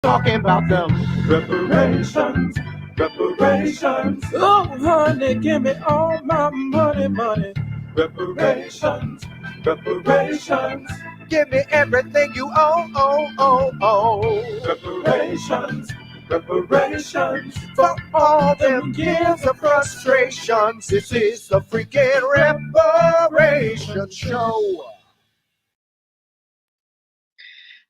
talking about them reparations, reparations. Oh, honey, give me all my money, money. Reparations, reparations. Give me everything you owe. Reparations, reparations. For all them years of frustrations. This is the freaking reparation show.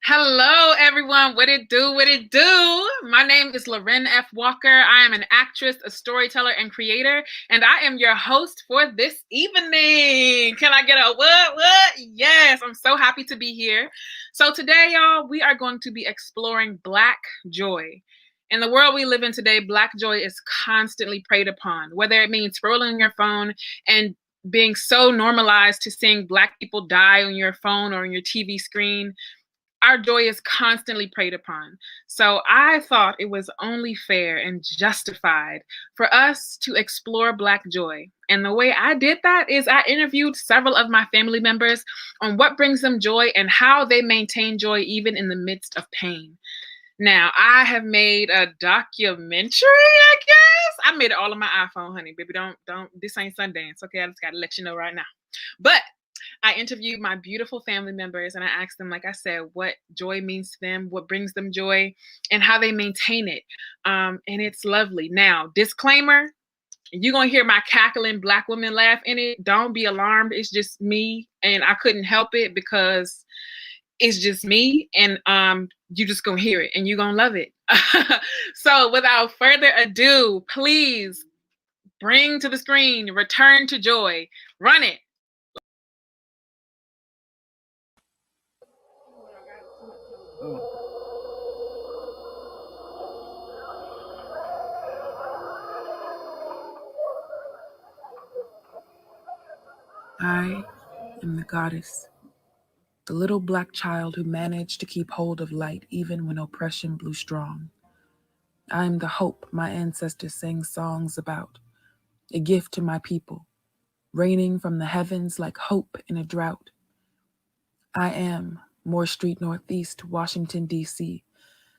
Hello, everyone. What it do? What it do? My name is Loren F. Walker. I am an actress, a storyteller, and creator, and I am your host for this evening. Can I get a what? Yes, I'm so happy to be here. So today, y'all, we are going to be exploring Black joy. In the world we live in today, Black joy is constantly preyed upon, whether it means scrolling your phone and being so normalized to seeing Black people die on your phone or on your TV screen. Our joy is constantly preyed upon. So I thought it was only fair and justified for us to explore Black joy. And the way I did that is I interviewed several of my family members on what brings them joy and how they maintain joy even in the midst of pain. Now, I have made a documentary, I guess. I made it all on my iPhone, honey. Baby, don't, this ain't Sundance, okay? I just got to let you know right now. But I interviewed my beautiful family members and I asked them, like I said, what joy means to them, what brings them joy, and how they maintain it. And it's lovely. Now, disclaimer, you're going to hear my cackling Black woman laugh in it. Don't be alarmed. It's just me. And I couldn't help it because it's just me. And you just going to hear it and you're going to love it. So without further ado, please bring to the screen, Return to Joy. Run it. I am the goddess, the little Black child who managed to keep hold of light even when oppression blew strong. I am the hope my ancestors sang songs about, a gift to my people, raining from the heavens like hope in a drought. I am Moore Street Northeast, Washington, D.C.,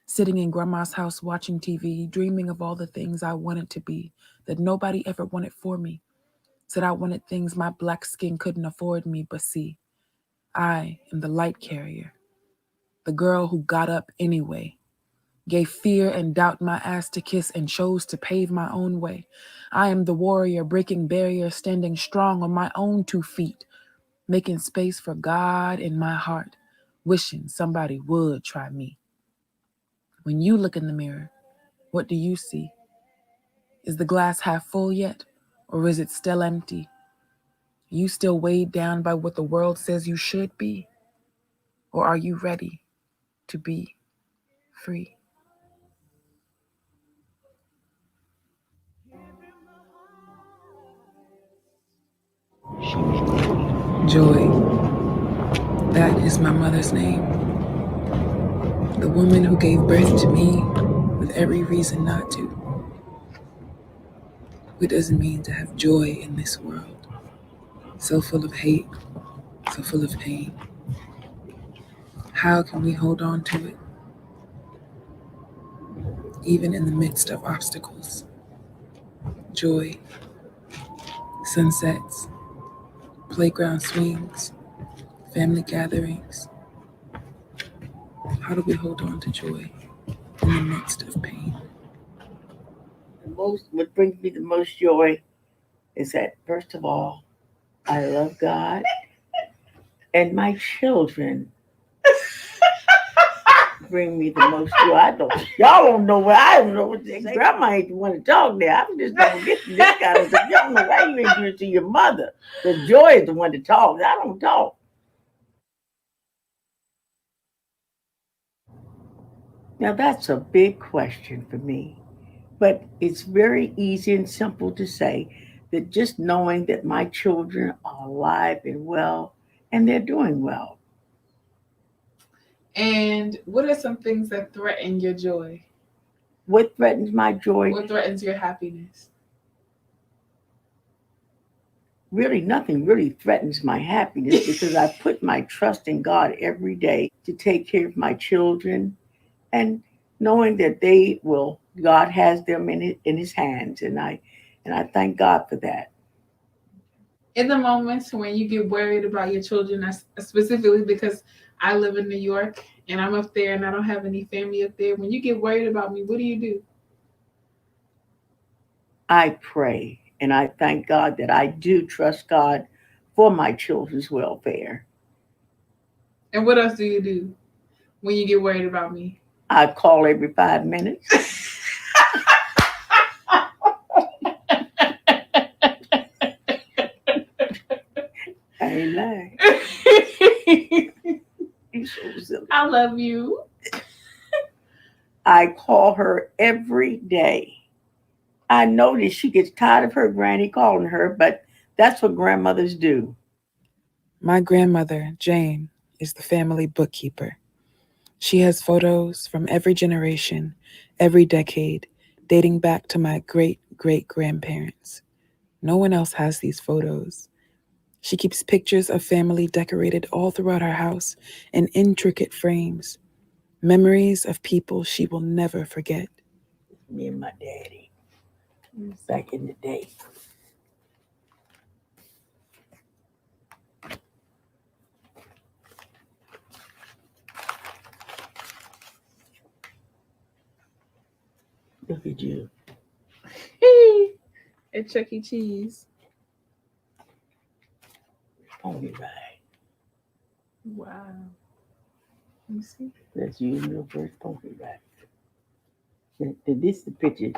sitting in Grandma's house watching TV, dreaming of all the things I wanted to be that nobody ever wanted for me. Said I wanted things my Black skin couldn't afford me, but see, I am the light carrier, the girl who got up anyway, gave fear and doubt my ass to kiss and chose to pave my own way. I am the warrior breaking barriers, standing strong on my own 2 feet, making space for God in my heart, wishing somebody would try me. When you look in the mirror, what do you see? Is the glass half full yet, or is it still empty? You still weighed down by what the world says you should be? Or are you ready to be free? Joy, that is my mother's name. The woman who gave birth to me with every reason not to. What does it mean to have joy in this world? So full of hate, so full of pain. How can we hold on to it? Even in the midst of obstacles. Joy, sunsets, playground swings, family gatherings. How do we hold on to joy in the midst of pain? What brings me the most joy is that, first of all, I love God and my children bring me the most joy. Y'all don't know what I don't know what to say. Grandma ain't the one to talk there. I'm just don't get to this kind of stuff. You don't know why you ain't do it to your mother. The joy is the one to talk. I don't talk. Now that's a big question for me. But it's very easy and simple to say that just knowing that my children are alive and well and they're doing well. And what are some things that threaten your joy? What threatens my joy? What threatens your happiness? Really, nothing really threatens my happiness because I put my trust in God every day to take care of my children. And knowing that God has them in His hands, and I thank God for that. In the moments when you get worried about your children, specifically because I live in New York and I'm up there and I don't have any family up there, when you get worried about me, what do you do? I pray, and I thank God that I do trust God for my children's welfare. And what else do you do when you get worried about me? I call every 5 minutes. I ain't lying. You're so silly. I love you. I call her every day. I notice she gets tired of her granny calling her, but that's what grandmothers do. My grandmother, Jane, is the family bookkeeper. She has photos from every generation, every decade, dating back to my great-great-grandparents. No one else has these photos. She keeps pictures of family decorated all throughout her house in intricate frames, memories of people she will never forget. Me and my daddy, back in the day. Look at you. At Chuck E. Cheese. Pony ride. Wow. Let me see. That's you and your first pony ride. And this is the picture.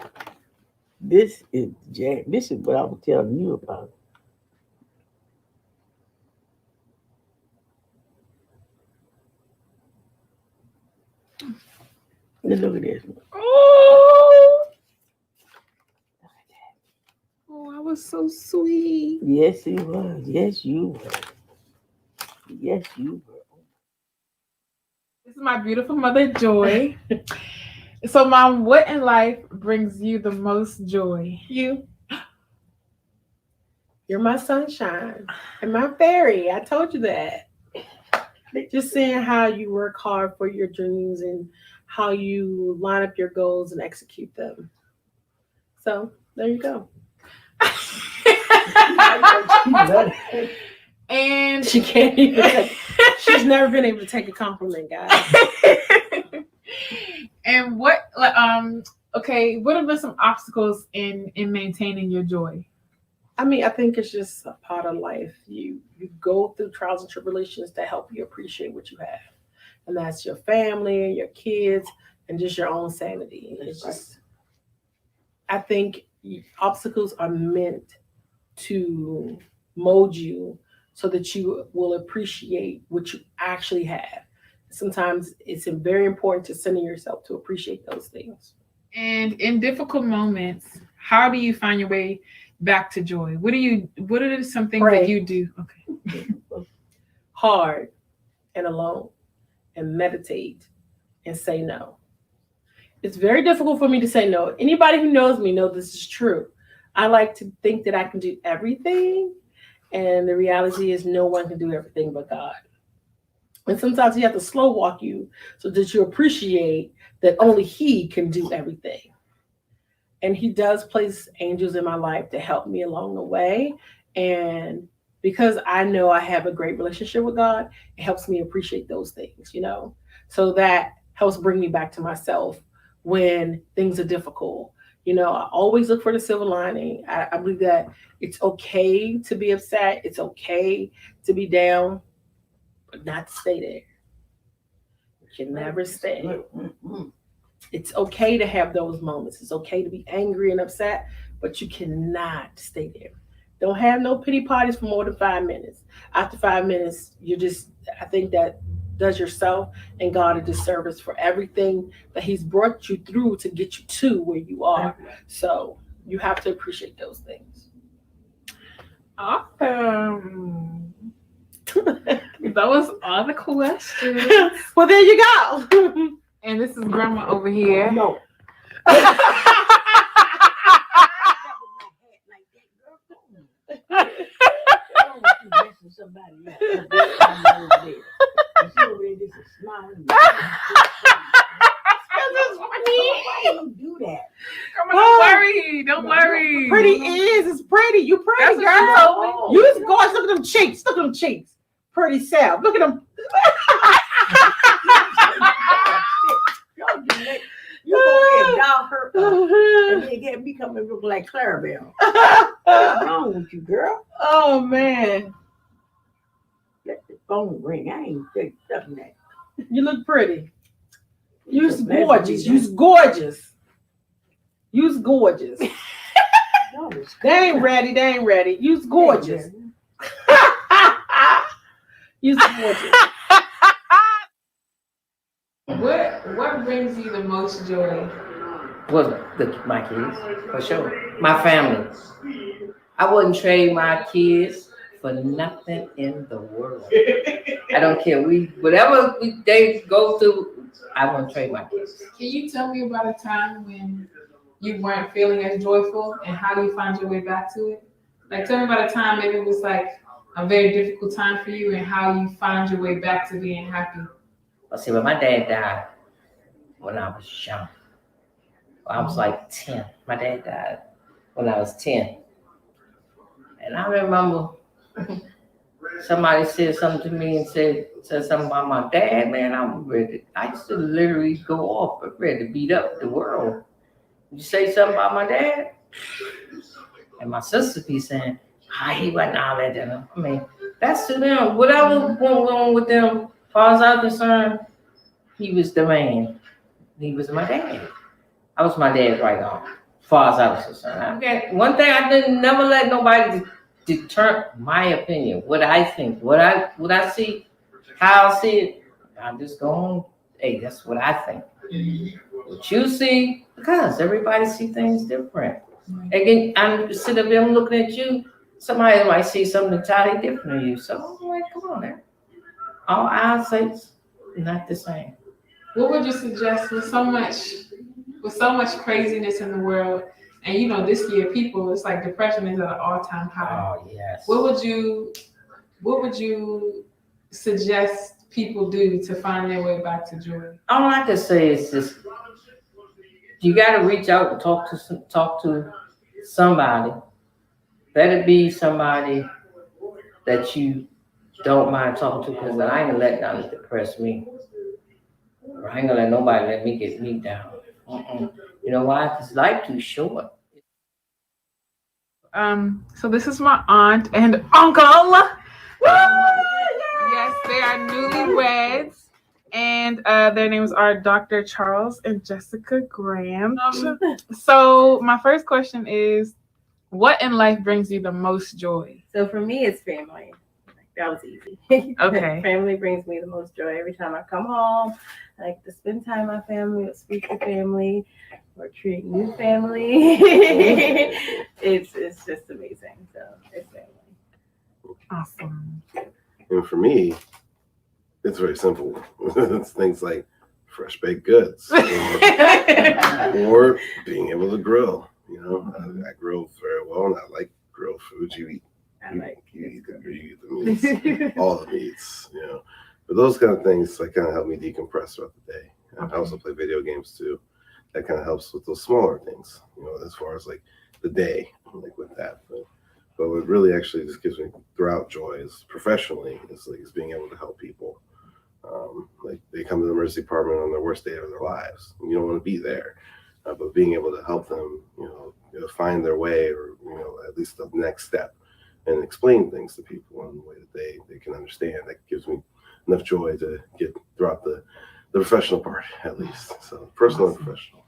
This is Jack. This is what I was telling you about. Look at this. Oh, I was so sweet. Yes, he was. Yes, you were. Yes, you were. This is my beautiful mother, Joy. So, Mom, what in life brings you the most joy? You. You're my sunshine and my fairy. I told you that. Just seeing how you work hard for your dreams and how you line up your goals and execute them. So there you go. And she can't even she's never been able to take a compliment, guys. And what okay, what have been some obstacles in maintaining your joy? I mean, I think it's just a part of life. You go through trials and tribulations to help you appreciate what you have. And that's your family, your kids, and just your own sanity. It's just, I think obstacles are meant to mold you so that you will appreciate what you actually have. Sometimes it's very important to center yourself to appreciate those things. And in difficult moments, how do you find your way back to joy? What are some things Pray. that you do? Okay. Hard and alone and meditate and say no. It's very difficult for me to say no. Anybody who knows me knows this is true. I like to think that I can do everything, and the reality is no one can do everything but God. And sometimes He has to slow walk you so that you appreciate that only He can do everything. And He does place angels in my life to help me along the way. And because I know I have a great relationship with God, it helps me appreciate those things, So that helps bring me back to myself when things are difficult. I always look for the silver lining. I believe that it's okay to be upset. It's okay to be down, but not to stay there. You can never stay. It's okay to have those moments. It's okay to be angry and upset, but you cannot stay there. Don't have no pity parties for more than 5 minutes. After 5 minutes, I think that does yourself and God a disservice for everything that He's brought you through to get you to where you are. So you have to appreciate those things. Awesome. That was all the questions. Well, there you go. And this is Grandma over here. No. Why you do that? Don't worry. Pretty it's pretty. You pretty, That's what girl. she told me. You just gorgeous. Look at them cheeks. Look at them cheeks. Pretty self. Look at them. You go ahead, doll her up, and then get me coming look like Clarabelle. What's wrong with you, girl? Oh man, Let the phone ring. I ain't said something that. you look pretty. You's It's a pleasure gorgeous. meeting You's gorgeous. You's gorgeous. No, it's They ain't ready. They ain't ready. You's gorgeous. You's gorgeous. What brings you the most joy? Well, my kids, for sure. My family. I wouldn't trade my kids for nothing in the world. I don't care. Whatever they go through, I wouldn't trade my kids. Can you tell me about a time when you weren't feeling as joyful and how you find your way back to it? Like, tell me about a time maybe it was like a very difficult time for you and how you find your way back to being happy. Well, see, when my dad died when I was young, I was like 10. My dad died when I was 10. And I remember somebody said something to me and said something about my dad, man. I used to literally go off. I'm ready to beat up the world. You say something about my dad? And my sister be saying, he wasn't all that. I mean, that's to them. Whatever went on with them, as far as I'm concerned, he was the man. He was my dad. I was my dad's right arm, as far as I was concerned. One thing I didn't never let nobody determine my opinion, what I think, what I see, how I see it. I'm just going, hey, that's what I think. What you see, because everybody see things different. Again, I'm sitting up there, I'm looking at you. Somebody might see something entirely different than you. So I'm like, come on now. All eyesight's not the same. What would you suggest with so much craziness in the world? And you know, this year it's like depression is at an all-time high. Oh yes. What would you suggest people do to find their way back to joy? All I can say is just you got to reach out and talk to somebody. Better be somebody that you don't mind talking to, because I ain't gonna let nothing depress me. I ain't gonna let nobody let me get me down. You know why? Because life too short. So this is my aunt and uncle. Yes, they are newlyweds, and their names are Dr. Charles and Jessica Grant. So my first question is, what in life brings you the most joy? So for me, it's family. That was easy. Okay. Family brings me the most joy every time I come home. I like to spend time with my family, with future family, or treat new family. It's just amazing. So it's family. Awesome. And for me, it's very simple. It's things like fresh baked goods or being able to grill. You know, I grill very well, and I like grilled foods. You eat the meats, all the meats. You know, but those kind of things like kind of help me decompress throughout the day. I also play video games too. That kind of helps with those smaller things. You know, as far as like the day, like with that. But what really actually just gives me throughout joy is professionally is being able to help people. Like they come to the emergency department on their worst day of their lives. And you don't want to be there, but being able to help them, find their way, or at least the next step, and explain things to people in a way that they can understand. That gives me enough joy to get throughout the professional part, at least. So personal and professional.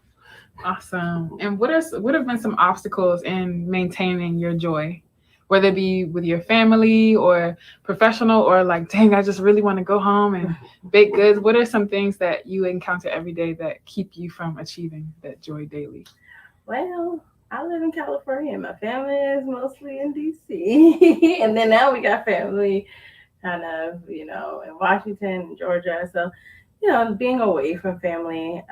Awesome. And what have been some obstacles in maintaining your joy? Whether it be with your family or professional, or like, dang, I just really want to go home and bake goods. What are some things that you encounter every day that keep you from achieving that joy daily? Well, I live in California. My family is mostly in DC. And then now we got family kind of, in Washington and Georgia. So, being away from family,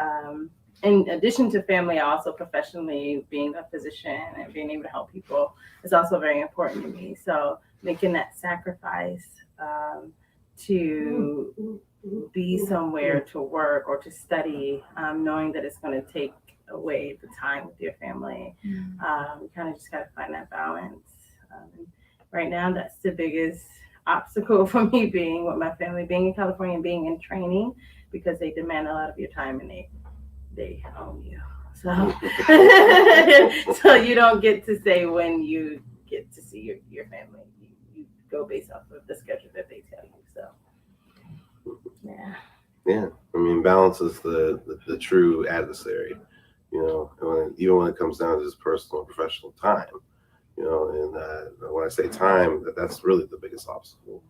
in addition to family, also professionally being a physician and being able to help people is also very important to me. So making that sacrifice to be somewhere to work or to study, knowing that it's going to take away the time with your family. You kind of just got to find that balance. Right now, that's the biggest obstacle for me, being with my family, being in California and being in training, because they demand a lot of your time and they own you. So, so you don't get to say when you get to see your family. You go based off of the schedule that they tell you. So, yeah. Yeah, I mean, balance is the true adversary, you know, even when it comes down to just personal and professional time, you know, and when I say time, that's really the biggest obstacle,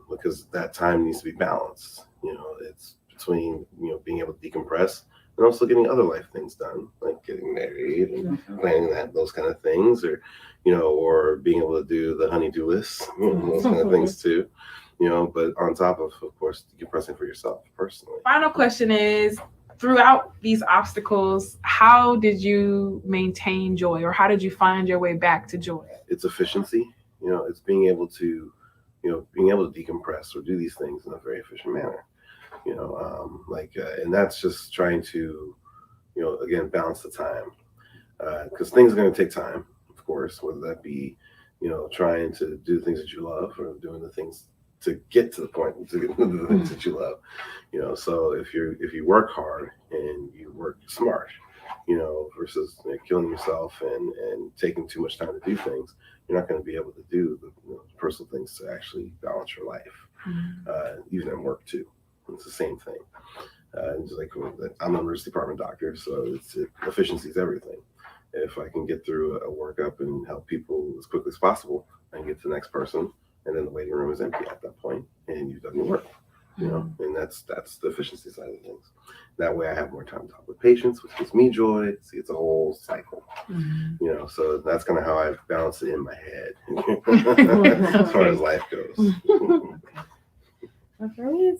because that time needs to be balanced. You know, it's between, you know, being able to decompress and also getting other life things done, like getting married and planning those kind of things, or, you know, or being able to do the honey-do list, you know, those kind of things too. You know, but on top of course, decompressing for yourself personally. Final question is, throughout these obstacles, how did you maintain joy, or how did you find your way back to joy? It's efficiency. You know, it's being able to decompress or do these things in a very efficient manner. You know, and that's just trying to, you know, again, balance the time, because things are going to take time, of course, whether that be, you know, trying to do things that you love or doing the things to get to the point to get the things that you love. You know, so if you work hard and you work smart, you know, versus, you know, killing yourself and taking too much time to do things, you're not going to be able to do the, you know, personal things to actually balance your life, even at work too. It's the same thing. It's like, I'm an emergency department doctor, so efficiency is everything. If I can get through a workup and help people as quickly as possible, I can get to the next person, and then the waiting room is empty at that point, and you've done your work. You know, and that's the efficiency side of things. That way, I have more time to talk with patients, which gives me joy. See, it's a whole cycle. You know, so that's kind of how I balance it in my head as far as life goes. Well, for me,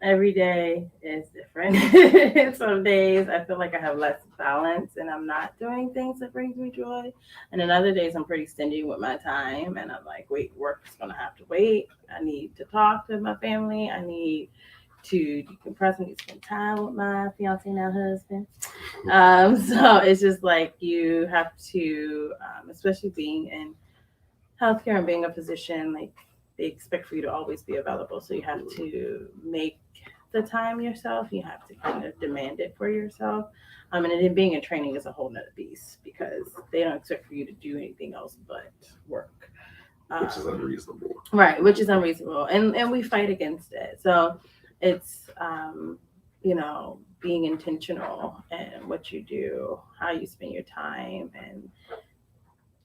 every day is different. Some days I feel like I have less balance and I'm not doing things that brings me joy. And then other days I'm pretty stingy with my time and I'm like, wait, work's gonna have to wait. I need to talk to my family. I need to decompress. I need to spend time with my fiance, now husband. So it's just like you have to, especially being in healthcare and being a physician, like they expect for you to always be available. So you have to make the time yourself. You have to kind of demand it for yourself. And then being in training is a whole nother beast because they don't expect for you to do anything else but work. Which is unreasonable. Right, which is unreasonable. And we fight against it. So it's, you know, being intentional in what you do, how you spend your time, and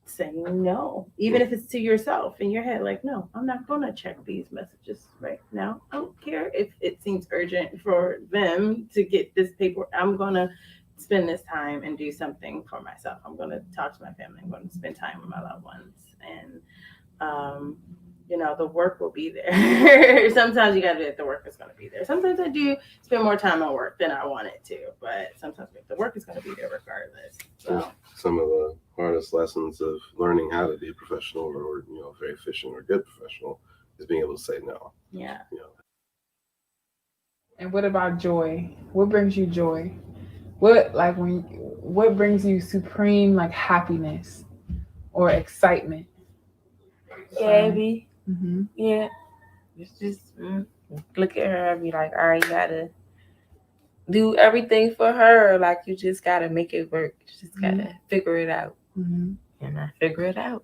saying no, even if it's to yourself in your head, like, no, I'm not going to check these messages right now. I don't care if it seems urgent for them to get this paper. I'm going to spend this time and do something for myself. I'm going to talk to my family. I'm going to spend time with my loved ones. And, you know, the work will be there. Sometimes you got to do it. The work is going to be there. Sometimes I do spend more time on work than I want it to, but sometimes the work is going to be there regardless. So some of the hardest lessons of learning how to be a professional or, you know, very efficient or good professional is being able to say no. Yeah. You know. And what about joy? What brings you joy? What brings you supreme like happiness or excitement? Gabby. Mm-hmm. Yeah. It's just look at her and be like, all right, you gotta do everything for her. Like, you just gotta make it work. You just gotta figure it out. Mm-hmm. And I figure it out.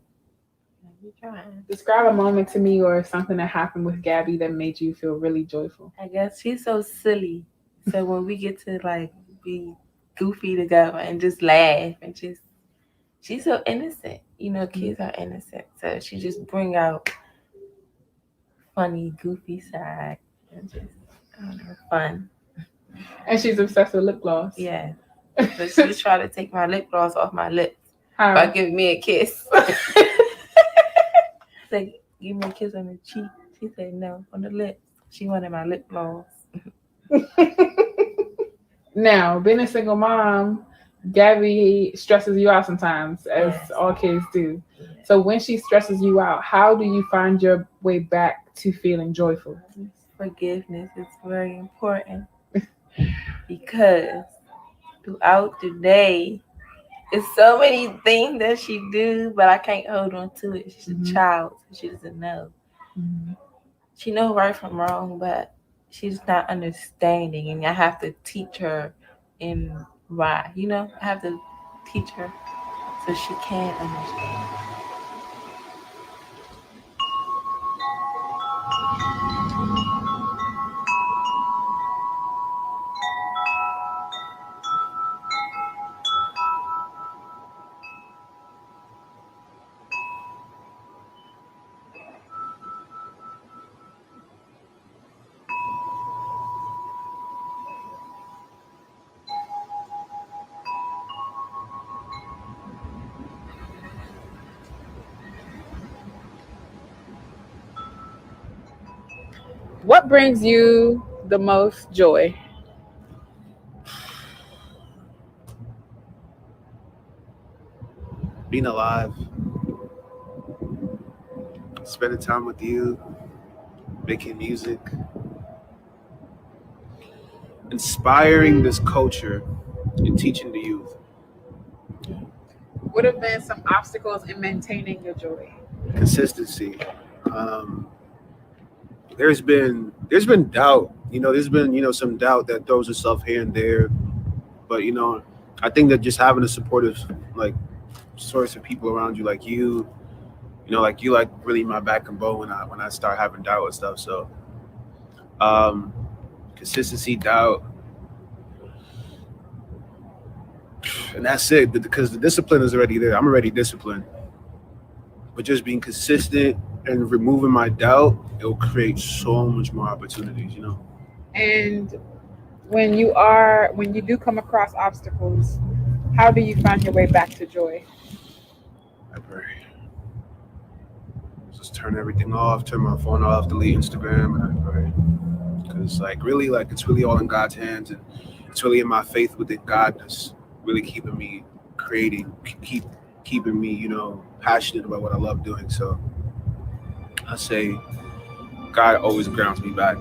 Describe a moment to me or something that happened with Gabby that made you feel really joyful. I guess she's so silly. So when we get to like be goofy together and just laugh and just, she's so innocent. You know, kids are innocent. So she just bring out funny, goofy side and just, I don't know, fun. And she's obsessed with lip gloss. Yeah. So she was trying to take my lip gloss off my lips by giving me a kiss. Like, give me a kiss on the cheek. She said no, on the lips. She wanted my lip gloss. Now, being a single mom, Gabby stresses you out sometimes, as all kids do. So when she stresses you out, how do you find your way back to feeling joyful? Forgiveness is very important because throughout the day, it's so many things that she do, but I can't hold on to it. She's a child, so she doesn't know. She knows right from wrong, but she's not understanding, and I have to teach her in why. I have to teach her so she can understand. What brings you the most joy? Being alive, spending time with you, making music, inspiring this culture, and teaching the youth. What have been some obstacles in maintaining your joy? Consistency. Um, there's been doubt. There's been some doubt that throws itself here and there, but I think that just having a supportive like source of people around you, like you, like really my back and bone when I start having doubt and stuff. So, um, consistency, doubt, and that's it. Because the discipline is already there. I'm already disciplined, but just being consistent and removing my doubt, it'll create so much more opportunities. And when you do come across obstacles, how do you find your way back to joy? I pray. Just turn everything off, turn my phone off, delete Instagram, and I pray. Because really, it's really all in God's hands, and it's really in my faith within God that's really keeping me creating, keeping me, passionate about what I love doing. So I say God always grounds me back.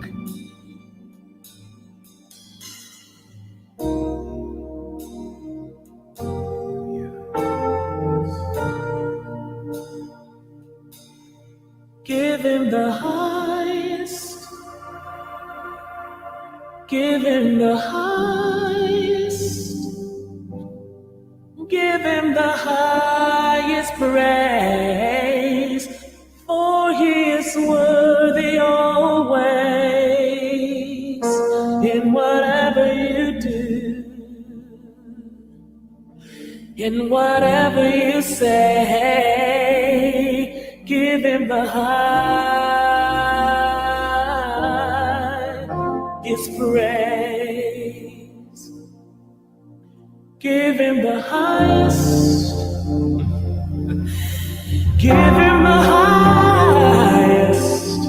Give him the highest. Give him the highest. Give him the highest praise. For he is worthy always. In whatever you do, in whatever you say, give him the highest praise. Give him the highest. Give him the highest.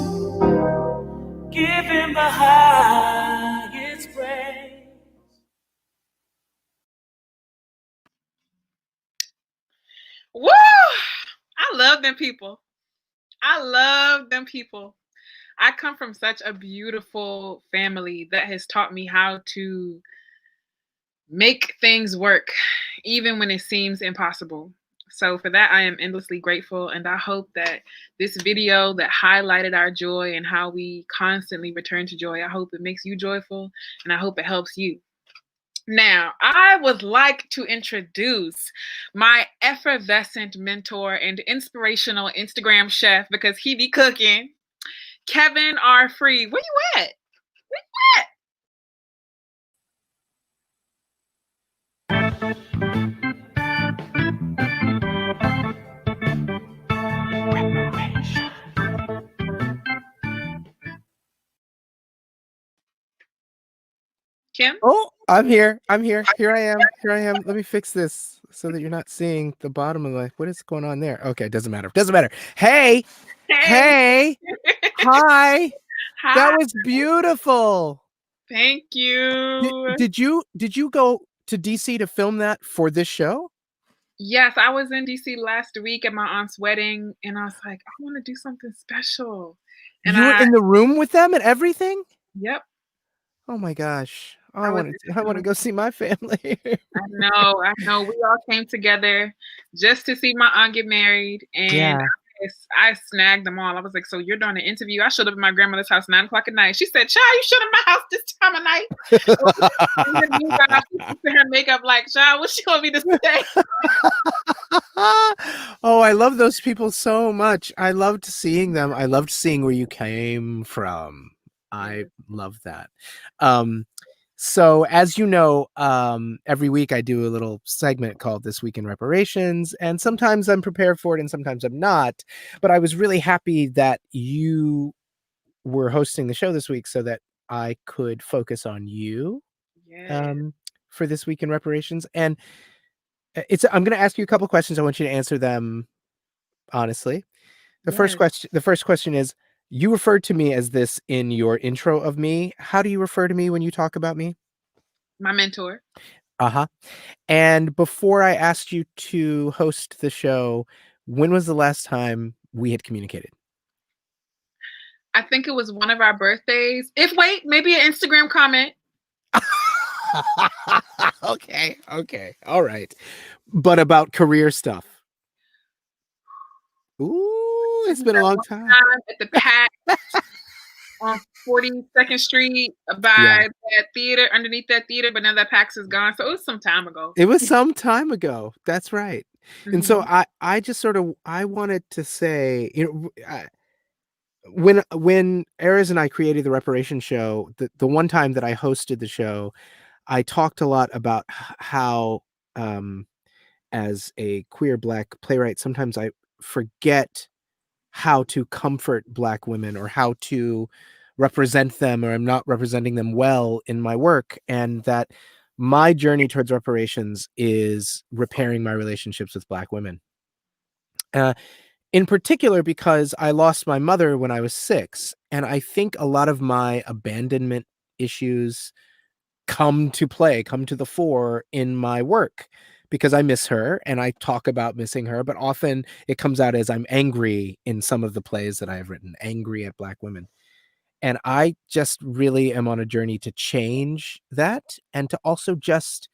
Give him the highest praise. Woo! I love them people. I love them people. I come from such a beautiful family that has taught me how to make things work, even when it seems impossible. So for that, I am endlessly grateful. And I hope that this video that highlighted our joy and how we constantly return to joy, I hope it makes you joyful, and I hope it helps you. Now, I would like to introduce my effervescent mentor and inspirational Instagram chef, because he be cooking, Kevin R. Free. Where you at? Where you at? Kim? Oh, I'm here. I'm here. Here I am. Here I am. Let me fix this so that you're not seeing the bottom of what is going on there. Okay, doesn't matter. Doesn't matter. Hey. Hey. Hi. Hi. That was beautiful. Thank you. Did you go to DC to film that for this show? Yes, I was in DC last week at my aunt's wedding, and I was like, I want to do something special. And You were in the room with them and everything? Yep. Oh my gosh. Oh, I I was want to go see my family. I know. We all came together just to see my aunt get married, and Yeah. I snagged them all. I was like, "So you're doing an interview? I showed up at my grandmother's house 9:00 at night." She said, "Child, you showed up at my house this time of night?" And then meanwhile, she put her makeup like, "Child, what she want me to say?" Oh, I love those people so much. I loved seeing them. I loved seeing where you came from. I love that. So as you know, every week I do a little segment called This Week in Reparations, and sometimes I'm prepared for it and sometimes I'm not. But I was really happy that you were hosting the show this week so that I could focus on you Yeah. for This Week in Reparations. And I'm going to ask you a couple questions. I want you to answer them honestly. The first question is, you referred to me as this in your intro of me. How do you refer to me when you talk about me? My mentor. Uh-huh. And before I asked you to host the show, when was the last time we had communicated? I think it was one of our birthdays. Maybe an Instagram comment. Okay. All right. But about career stuff. Ooh, it's been a long time. At the PAC on 42nd Street by that theater, underneath that theater, but now that PAX is gone. So it was some time ago. It was some time ago. That's right. And so Mhm. I just sort of, I wanted to say, when Ares and I created the Reparation show, the one time that I hosted the show, I talked a lot about how, as a queer Black playwright, sometimes I forget how to comfort Black women or how to represent them, or I'm not representing them well in my work, and that my journey towards reparations is repairing my relationships with Black women. In particular, because I lost my mother when I was 6, and I think a lot of my abandonment issues come to the fore in my work, because I miss her and I talk about missing her, but often it comes out as I'm angry in some of the plays that I have written, angry at Black women. And I just really am on a journey to change that, and to also just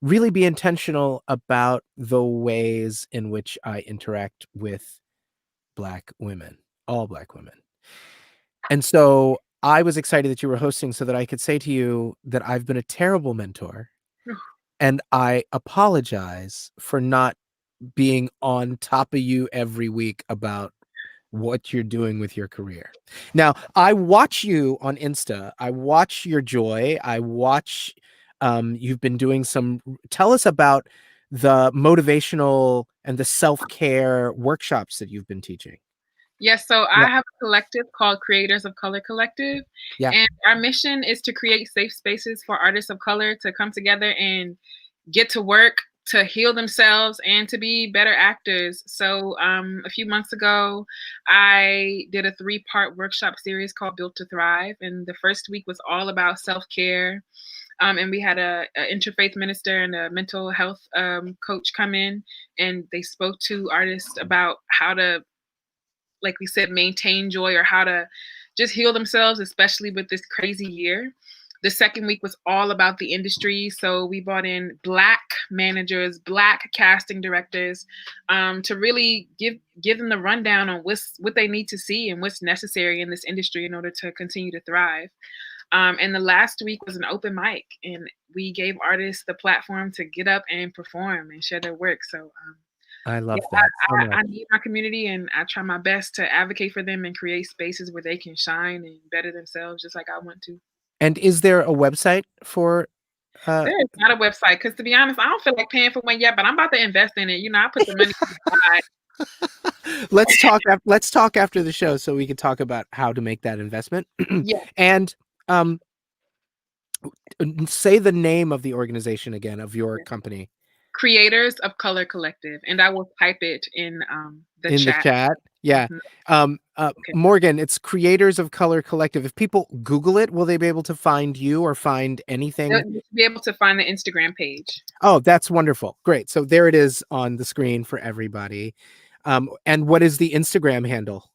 really be intentional about the ways in which I interact with Black women, all Black women. And so I was excited that you were hosting so that I could say to you that I've been a terrible mentor, and I apologize for not being on top of you every week about what you're doing with your career. Now, I watch you on Insta. I watch your joy. I watch, you've been doing tell us about the motivational and the self-care workshops that you've been teaching. Yes, so Yeah. I have a collective called Creators of Color Collective. Yeah. And our mission is to create safe spaces for artists of color to come together and get to work, to heal themselves, and to be better actors. So a few months ago, I did a 3-part workshop series called Built to Thrive. And the first week was all about self-care. And we had a interfaith minister and a mental health coach come in, and they spoke to artists about how to, like we said, maintain joy, or how to just heal themselves, especially with this crazy year. The second week was all about the industry. So we brought in Black managers, Black casting directors, to really give them the rundown on what they need to see and what's necessary in this industry in order to continue to thrive. And the last week was an open mic, and we gave artists the platform to get up and perform and share their work. So I love that so much. I need my community, and I try my best to advocate for them and create spaces where they can shine and better themselves just like I want to. And is there a website for There is not a website, because to be honest, I don't feel like paying for one yet, but I'm about to invest in it. I put the money aside. Let's talk after the show so we can talk about how to make that investment. Yeah. And say the name of the organization again, of your company. Creators of Color Collective, and I will type it in the chat. Yeah. Okay. Morgan, it's Creators of Color Collective. If people Google it, will they be able to find you or find anything? They'll be able to find the Instagram page. Oh, that's wonderful. Great. So there it is on the screen for everybody. And what is the Instagram handle?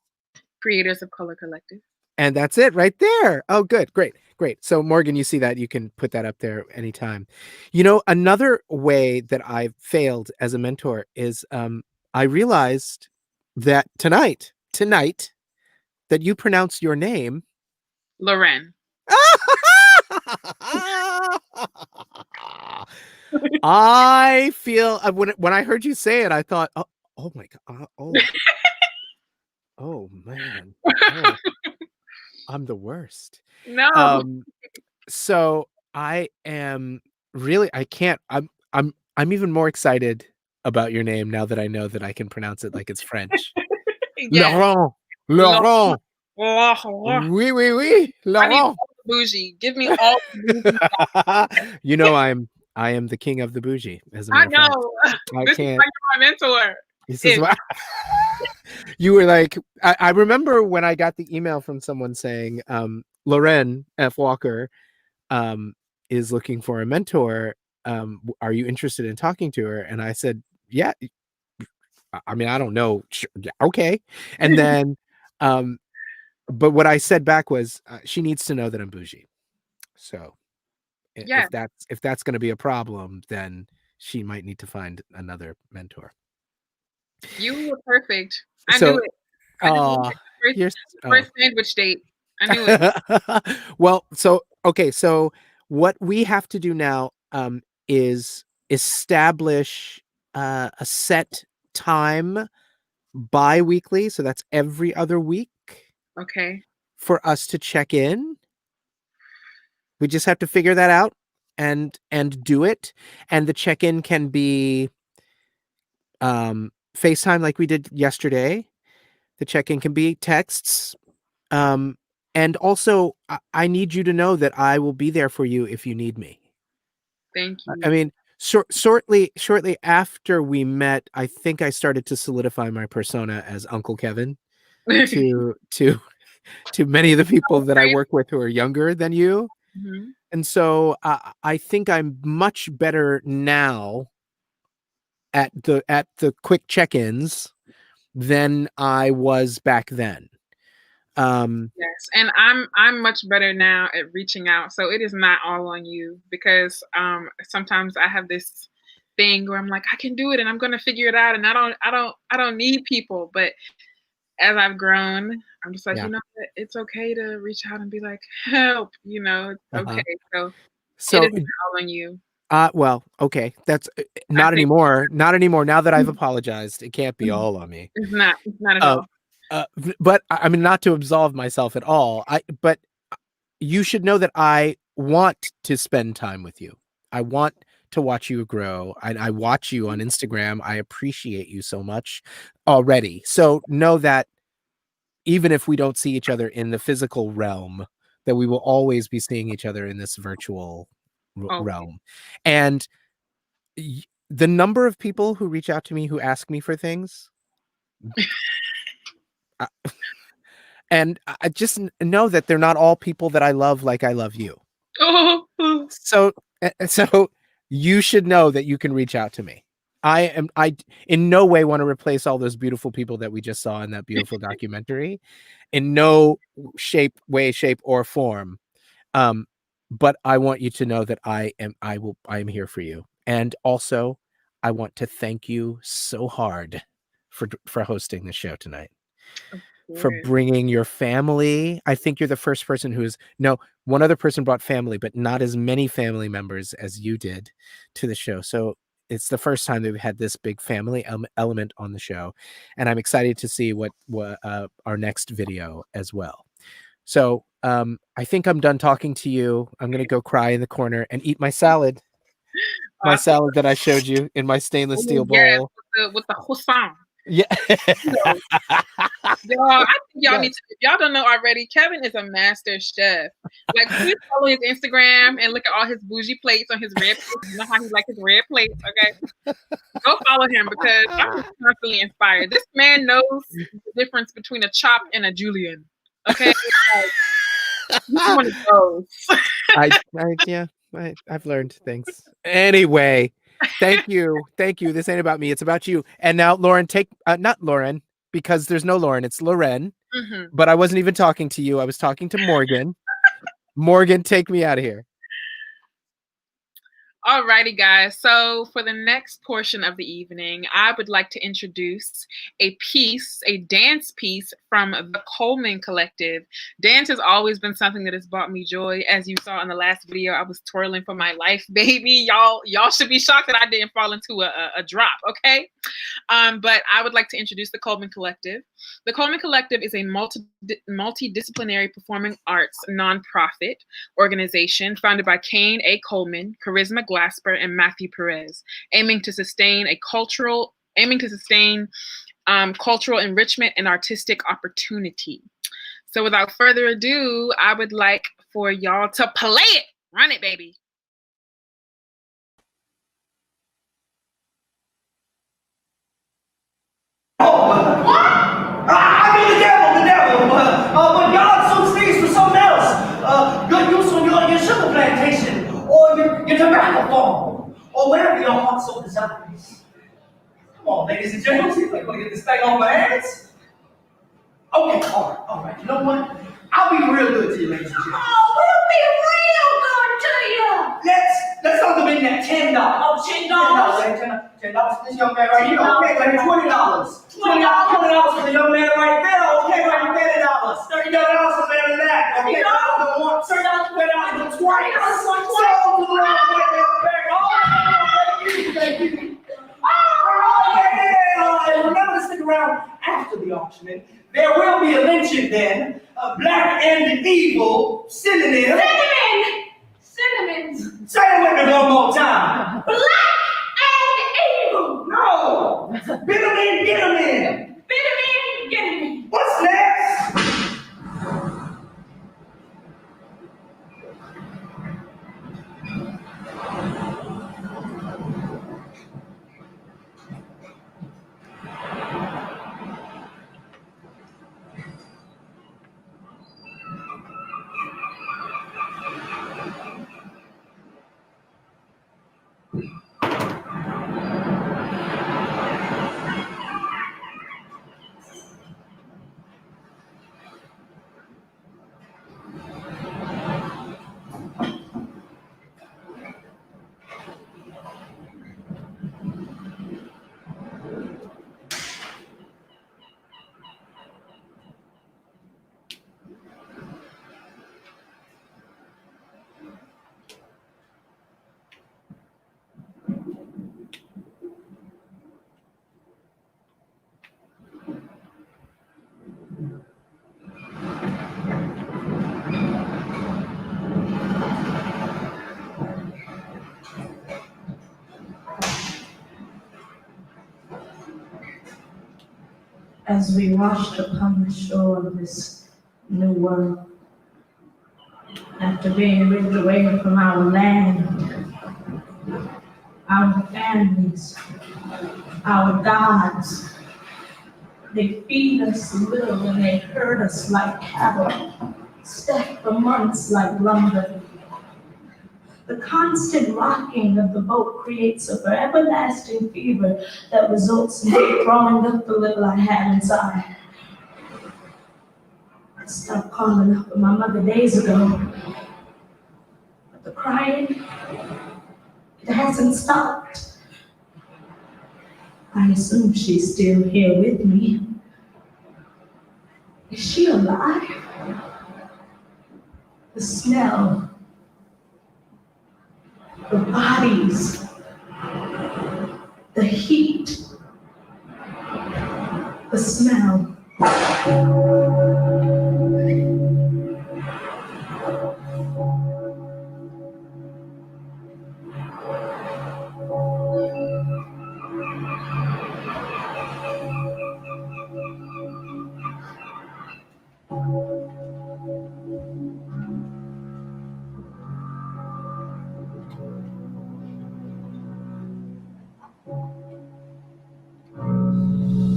Creators of Color Collective. And that's it right there. Oh, good. Great. Great. So Morgan, you see that, you can put that up there anytime. You know, another way that I've failed as a mentor is I realized that tonight that you pronounce your name Loren. I feel when I heard you say it, I thought, oh my God, oh man, oh, I'm the worst. No. So I am really, I can't. I'm even more excited about your name now that I know that I can pronounce it like it's French. Yes. Laurent, Laurent. Laurent. Oui, oui, oui, I need Laurent. all the bougie. Give me all the bougie. You know, I am the king of the bougie, as a I matter of fact. know. I This is can't. why you're my mentor. This is why you were like, I remember when I got the email from someone saying, Loren F. Walker is looking for a mentor. Are you interested in talking to her? And I said, yeah. I mean, I don't know. Sure, yeah, okay. And then, but what I said back was, she needs to know that I'm bougie. So Yes. if that's going to be a problem, then she might need to find another mentor. You were perfect. I So, knew it. I just first sandwich date. I knew it. Well, so okay, so what we have to do now is establish a set time bi-weekly, so that's every other week. Okay. For us to check in. We just have to figure that out and do it. And the check-in can be FaceTime like we did yesterday. The check-in can be texts. And also, I need you to know that I will be there for you if you need me. Thank you. I mean, shortly after we met, I think I started to solidify my persona as Uncle Kevin to many of the people that I work with who are younger than you. Mm-hmm. And so I think I'm much better now at the quick check-ins than I was back then. Yes, and I'm much better now at reaching out. So it is not all on you, because sometimes I have this thing where I'm like, I can do it and I'm going to figure it out, and I don't need people. But as I've grown, I'm just like, Yeah. you know, it's okay to reach out and be like, help, you know, it's okay. So it is all on you. Well, okay. That's not anymore. Not anymore. Now that I've apologized, it can't be all on me. It's not at all. But I mean, not to absolve myself at all. But you should know that I want to spend time with you. I want to watch you grow. I watch you on Instagram. I appreciate you so much already. So know that even if we don't see each other in the physical realm, that we will always be seeing each other in this virtual realm. And the number of people who reach out to me who ask me for things, and I just know that they're not all people that I love like I love you. So you should know that you can reach out to me. I in no way want to replace all those beautiful people that we just saw in that beautiful documentary, in no way, shape, or form. But I want you to know that I am here for you. And also, I want to thank you so hard for hosting the show tonight. For bringing your family. I think you're the first person one other person brought family, but not as many family members as you did to the show. So it's the first time that we've had this big family element on the show. And I'm excited to see what our next video as well. So I think I'm done talking to you. I'm going to go cry in the corner and eat my salad. My salad that I showed you in my stainless steel bowl. With the croissant. Yeah. Y'all, I think y'all need to, if y'all don't know already, Kevin is a master chef. Like, please follow his Instagram and look at all his bougie plates on his red plates. You know how he likes his red plates, okay? Go follow him, because I'm constantly inspired. This man knows the difference between a chop and a julienne, okay? Like, one of those. I've learned things. Anyway, thank you. This ain't about me. It's about you. And now, Lauren, not Lauren, because there's no Lauren. It's Loren. But I wasn't even talking to you. I was talking to Morgan. Morgan, take me out of here. Alrighty, guys. So for the next portion of the evening, I would like to introduce a dance piece from the Coleman Collective. Dance has always been something that has brought me joy. As you saw in the last video, I was twirling for my life, baby. Y'all should be shocked that I didn't fall into a drop, okay? But I would like to introduce the Coleman Collective. The Coleman Collective is a multidisciplinary performing arts nonprofit organization founded by Kane A. Coleman, Charisma Glasper, and Matthew Perez, aiming to sustain cultural enrichment and artistic opportunity. So without further ado, I would like for y'all to play it. Run it, baby. The devil. But God suits these for something else. Good use on your sugar plantation, or your tobacco farm, or wherever your heart so desires. Come on, ladies and gentlemen, see if I can get this thing off my hands. Okay, all right. You know what? I'll be real good to you, ladies and gentlemen. Oh, we'll be real good to you. Let's talk about that $10. Oh, $10. $10 for this young man right here. Okay, baby, $20. $20 for the young man right there. Okay, baby, $30. $30 for Larry that. Okay, $30 for $20. $20 Thank you. And remember to stick around after the auction. There will be a lynching then. Black and evil synonym. Cinnamons. Say it with me one more time. Black and evil. No. Vitamin, get 'em in. Vitamin, get 'em in. What's next? As we washed upon the shore of this new world, after being ripped away from our land, our families, our gods, they feed us little and they herd us like cattle, stack for months like lumber. The constant rocking of the boat creates a forever lasting fever that results in me throwing up the little I had inside. I stopped calling up for my mother days ago, but the crying, it hasn't stopped. I assume she's still here with me. Is she alive? The smell, the bodies, the heat, the smell.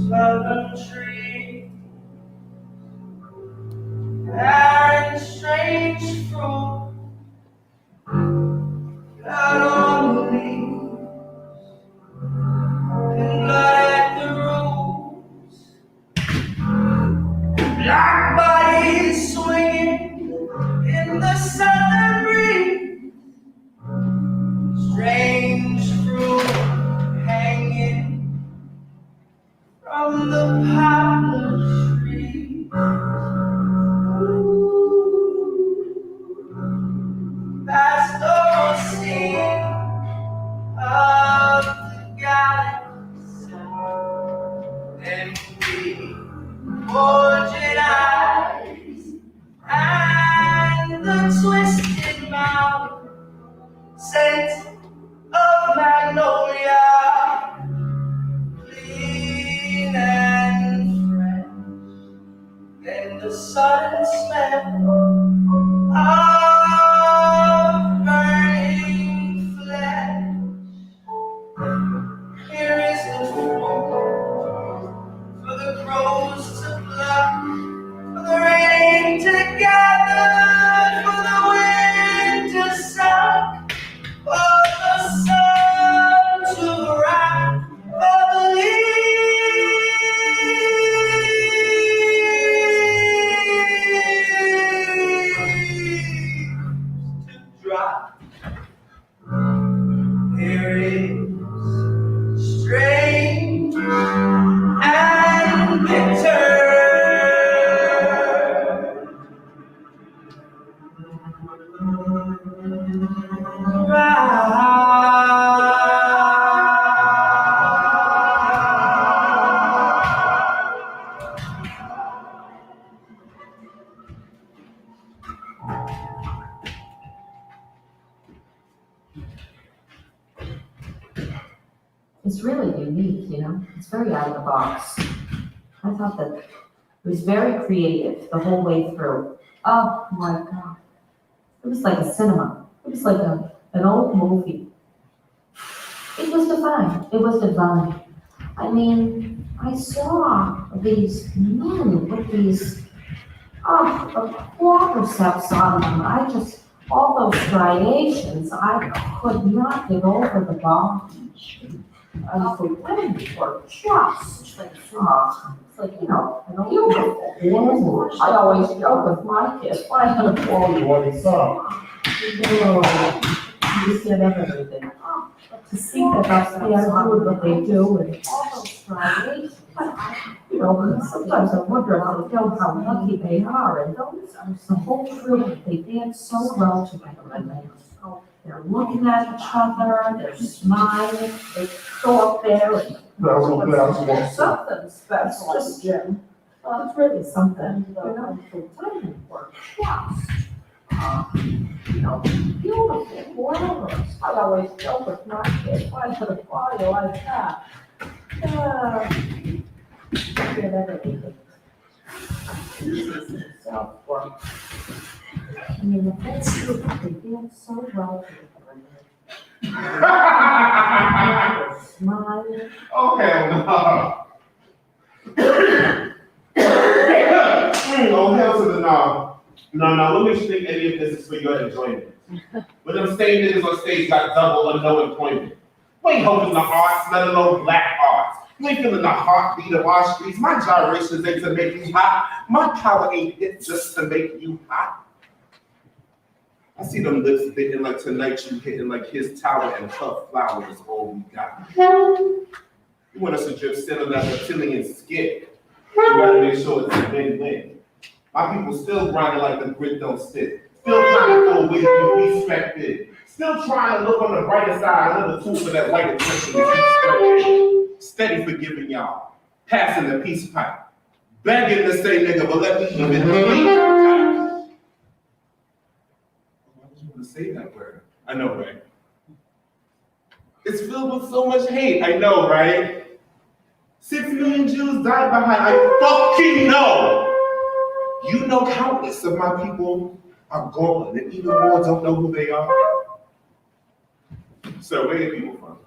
Southern tree and strange fruit got on the leaves and blood at the roots. Black is strange and bitter. It's really unique, you know? It's very out of the box. I thought that it was very creative the whole way through. Oh my God. It was like a cinema. It was like an old movie. It was divine. It was divine. I mean, I saw these men with these, the quadriceps on them. All those striations, I could not get over the body. The women were just, beautiful. I always joke with my kids, why not call you what it's up? You said everything. To see that that's doing what they do and all those striations. Sometimes I wonder if they know how lucky they are, and those are the whole troop. They dance so well together, and they're looking at each other, they're smiling, they go up there and something special, just, it's really something, for time work, beautiful, glamorous. I always joke with my kids, why should a body like that? Get everything. Self-work. I mean, the whole group, they dance so well together. Smiling. Oh, hell no. Oh, hell to the no. No, let me think any of this is for your enjoyment. When them same niggas on stage got double or no employment. We ain't holding the arts, let alone black arts. You ain't feeling the heartbeat of our streets. My gyrations ain't to make you hot. My power ain't hit just to make you hot. I see them lips bitten like tonight you hitting like his tower and tough flower is all we got. You want us to drip center that reptilian skin. You gotta make sure it's a win-win. My people still grinding like the grit don't stick. Still trying to go with you respected. Still trying to look on the brighter side, another tool for that white attention to keep spreading. Steady forgiving y'all. Passing the peace pipe. Begging to say nigga, but let me even leave. Why would you want to say that word? I know, right? It's filled with so much hate. I know, right? 6 million Jews died behind. I fucking know. You know countless of my people are gone, and even more don't know who they are. So where are people from?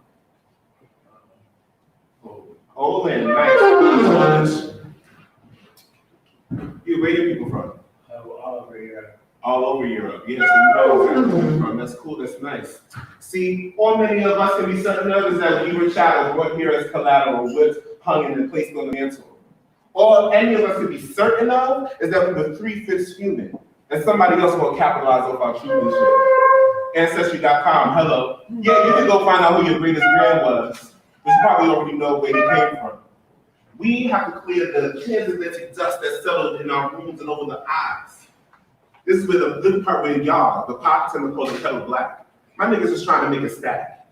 Poland, nice. Where are people from? All over Europe. All over Europe. Yeah, so you know where they're from. That's cool, that's nice. See, or many of us can be certain others that we were child brought here as collateral, whipped, hung, and placed on the mantle. All any of us can be certain of is that we were 3/5 human, and somebody else will capitalize off our truth and shit. Ancestry.com, hello. Yeah, you can go find out who your greatest grand was. But you probably already know where he came from. We have to clear the transatlantic dust that's settled in our rooms and over the eyes. This is where the good part with y'all, the pockets and the color kettle black. My niggas is trying to make a stack.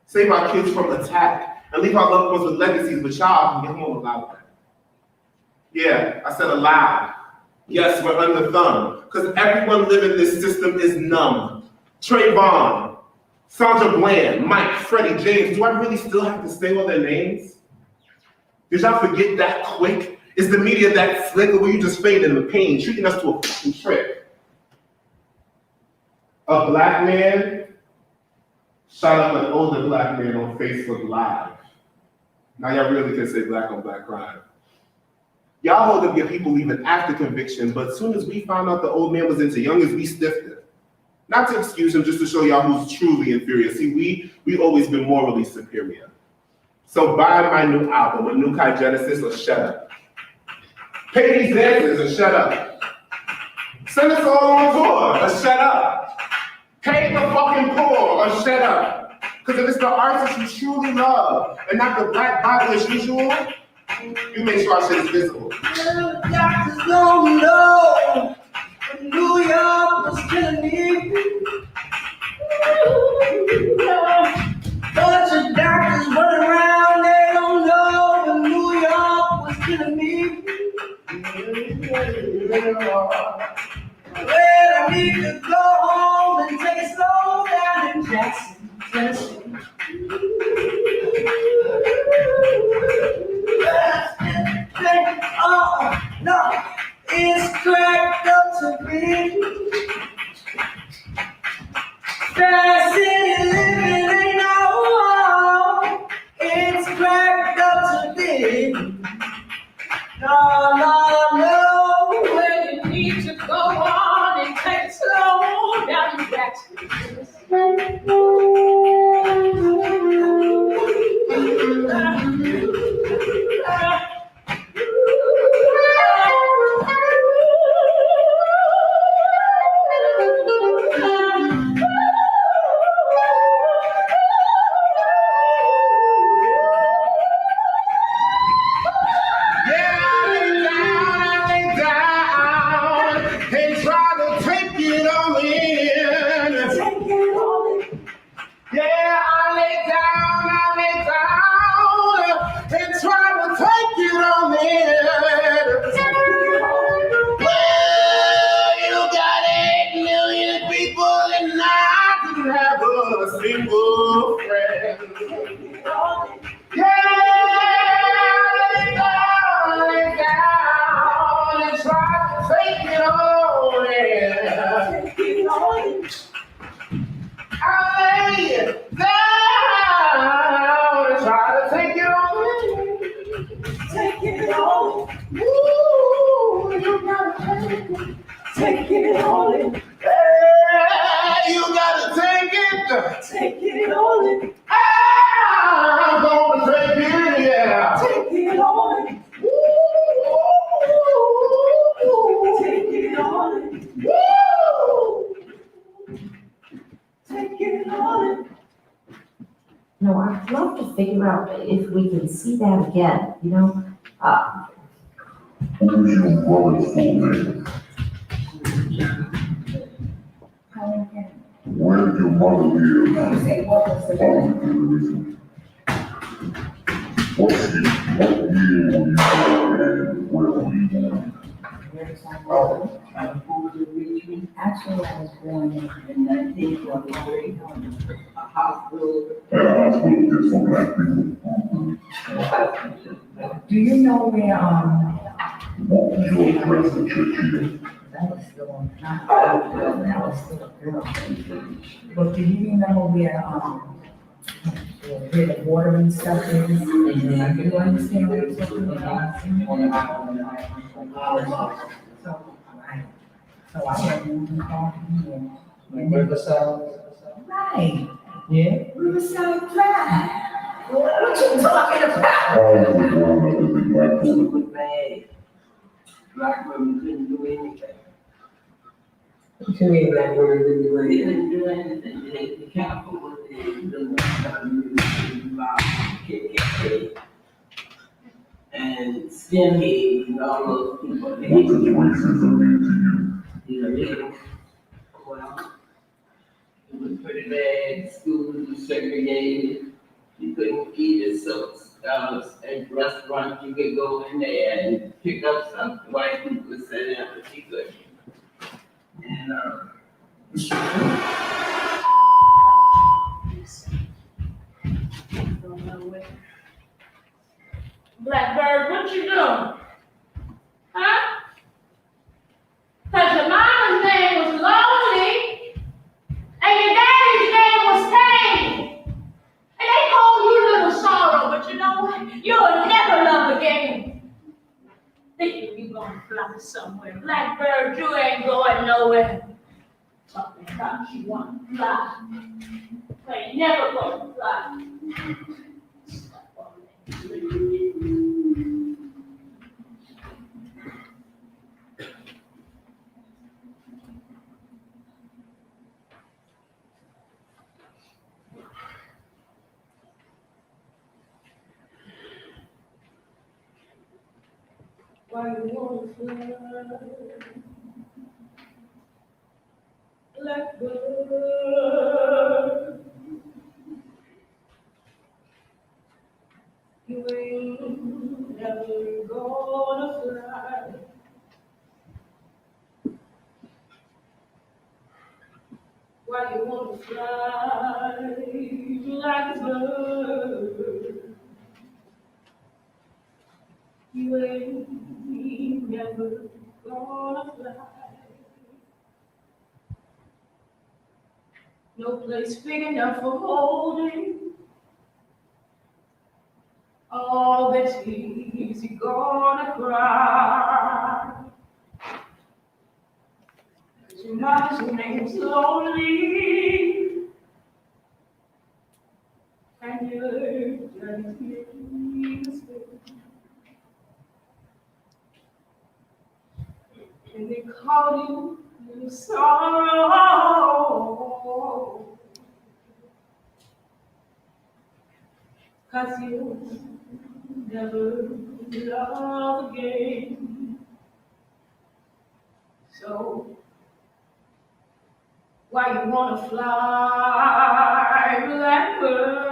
Save our kids from attack and leave our loved ones with legacies, but y'all can get home without that. Yeah, I said aloud. Yes, we're under thumb, because everyone living this system is numb. Trayvon, Sandra Bland, Mike, Freddie, James, do I really still have to say all their names? Did y'all forget that quick? Is the media that slick, or will you just fade in the pain, treating us to a fucking trick? A black man shot up an older black man on Facebook Live. Now y'all really can say black on black crime. Y'all hold up your people even after conviction, but as soon as we found out the old man was into youngers, we stiffed him. Not to excuse him, just to show y'all who's truly inferior. See, we always been morally superior. So buy my new album, A New Kai Genesis, or shut up. Pay these dances, or shut up. Send us all on tour, or shut up. Pay the fucking poor, or shut up. Because if it's the artist you truly love and not the Black Bible as usual, you make sure our shit is visible. Doctors don't know New York was killing me. Bunch of doctors running around, they don't know that New York was killing me. Well, I need to go home and take it slow down in Jackson, Tennessee. Oh, no, it's cracked up to be. Fast city living ain't no wall. It's cracked up to be. No, no, no. Where you need to go on and take it slow down in Jackson. Take it all in. You gotta take it. Take it all in. I'm gonna take it, yeah. Take it all in. Take it all in. Take it all in. No, I'd love to figure out if we can see that again, you know? Who's your brother's full name? Where did your mother live? What year were you born and where were you born? Actually, I was born in 1943 in a hospital. At a hospital just for black people. Do you know where, What was your address at Churchill? that was still on, not a girl, that was still a girl. But do you remember where the water and stuff is? Do you understand what I'm talking about? So, right. So I had moved on here. Riverside. Right. Yeah. Riverside Drive. What you talking about? How was it growing up as a black woman? It was bad. Black women couldn't do anything. What you mean black women didn't do They anything? didn't do anything. They be careful what they do. And skinheads and all those people. What does racism mean to you? Well, it was pretty bad. Schools were segregated. You couldn't eat at some at restaurants. You could go in there and pick up something. White people would sit down, but you couldn't. And Blackbird, what you doing? Huh? Cause your mama's name was Lonely, and your daddy's name was Pain. And they call you Little Sorrow, but you know what? You'll never love again. Thinking you gonna fly somewhere. Blackbird, you ain't going nowhere. Talking about you want to fly. You ain't never gonna fly. Why you wanna fly? Blackbird, you ain't never gonna fly. Why you wanna fly, blackbird? You ain't never gonna fly. No place big enough for holding all the tears you're gonna cry. 'Cause your name's lonely, and you're just missing. And they call you little sorrow, 'cause you never love again. So why you wanna fly, blackbird?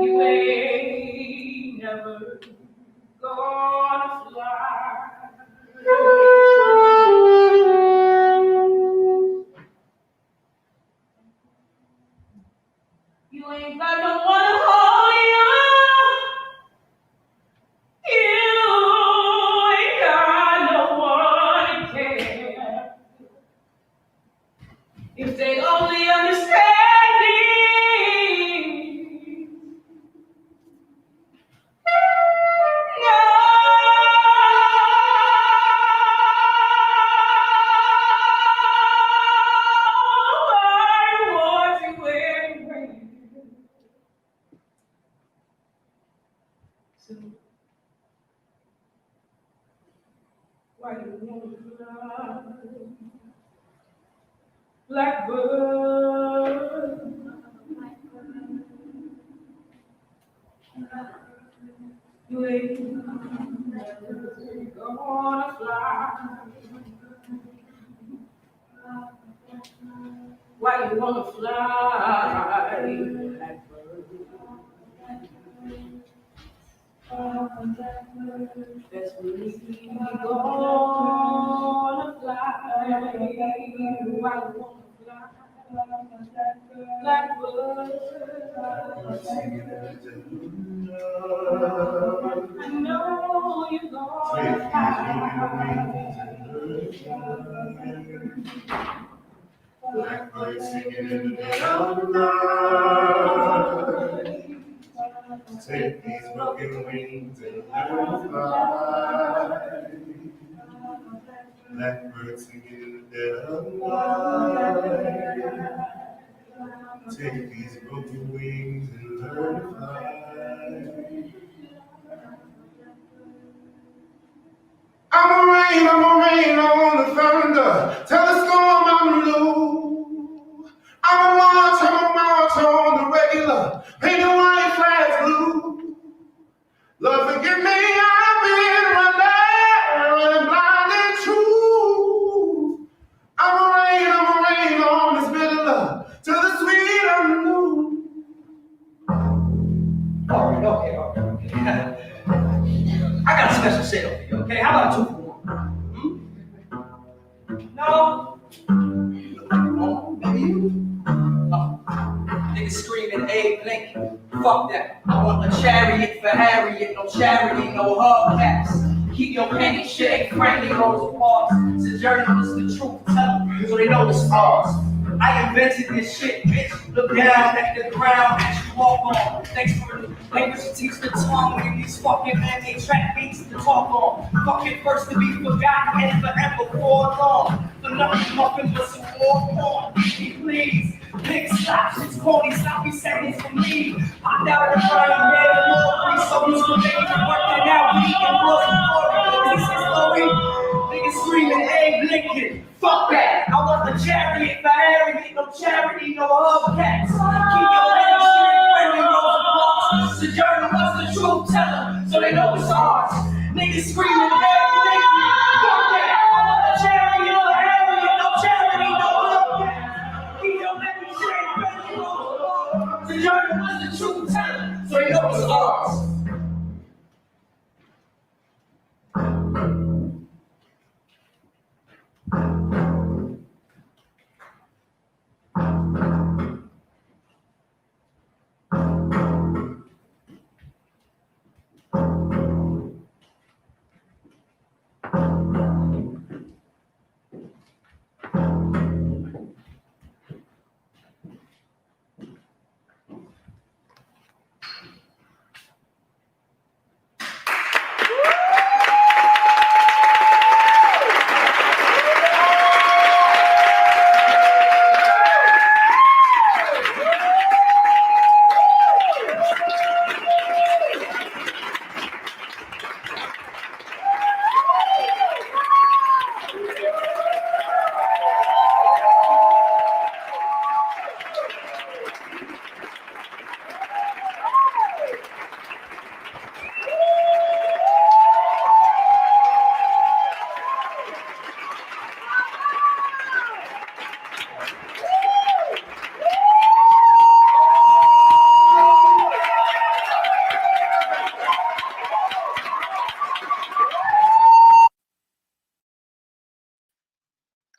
You ain't never gonna fly. You ain't got no one to hold you. You ain't got no one to care. If they only understand me. Why you wanna fly, blackbird? You ain't never gonna fly. Why you wanna fly, blackbird? That's really gonna fly. Why you wanna fly, blackbird? I know you're gonna Blackbird singing in the dead of night. Take these broken wings and learn to fly. Blackbird singing in the dead of night. Take these broken wings and learn to fly. I'm a rain on the thunder. Tell the storm I'm blue. I'm a march on the regular. Paint the white flags blue. Lord, forgive me, I've been running blind and true. I'm a rain on this bitter love. To the sweet unknown. All right, okay. I got a special sale for you, okay? How about 2 for 1? No? Maybe you? Oh. Niggas screaming, Abe Lincoln. Fuck that. I want a chariot for Harriet, no charity, no hubcaps. Keep your penny shit, friendly Rosa Parks. It's a journalist, the truth, tell them, so they know it's ours. I invented this shit, bitch. Look down at the ground that you walk on. Thanks for the language to teach the tongue. And these fucking man-made track beats to talk on. Fucking first to be forgotten and forever forlorn. For nothing, nothing but some war porn. Please, big stops, it's corny, sloppy seconds for me. Popped out of the burning head, Lord, please, so used to make it working out. We can blow the this is glory. Niggas screaming, Abe Lincoln. Fuck that. I want the chariot for Harriet, no charity, no hubcaps. Keep your head straight, friendly Rosa Parks. hearts.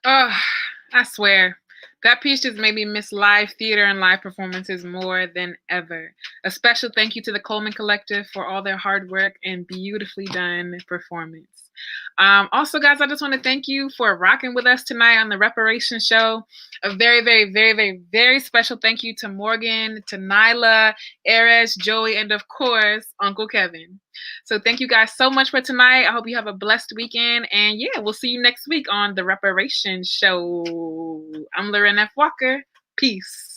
Oh, I swear. That piece just made me miss live theater and live performances more than ever. A special thank you to the Coleman Collective for all their hard work and beautifully done performance. Also, guys, I just want to thank you for rocking with us tonight on the Reparations Show. A very, very, very, very, very special thank you to Morgan, to Nyla, Erez, Joey, and of course, Uncle Kevin. So thank you guys so much for tonight. I hope you have a blessed weekend. And yeah, we'll see you next week on the Reparations Show. I'm Lauren F. Walker. Peace.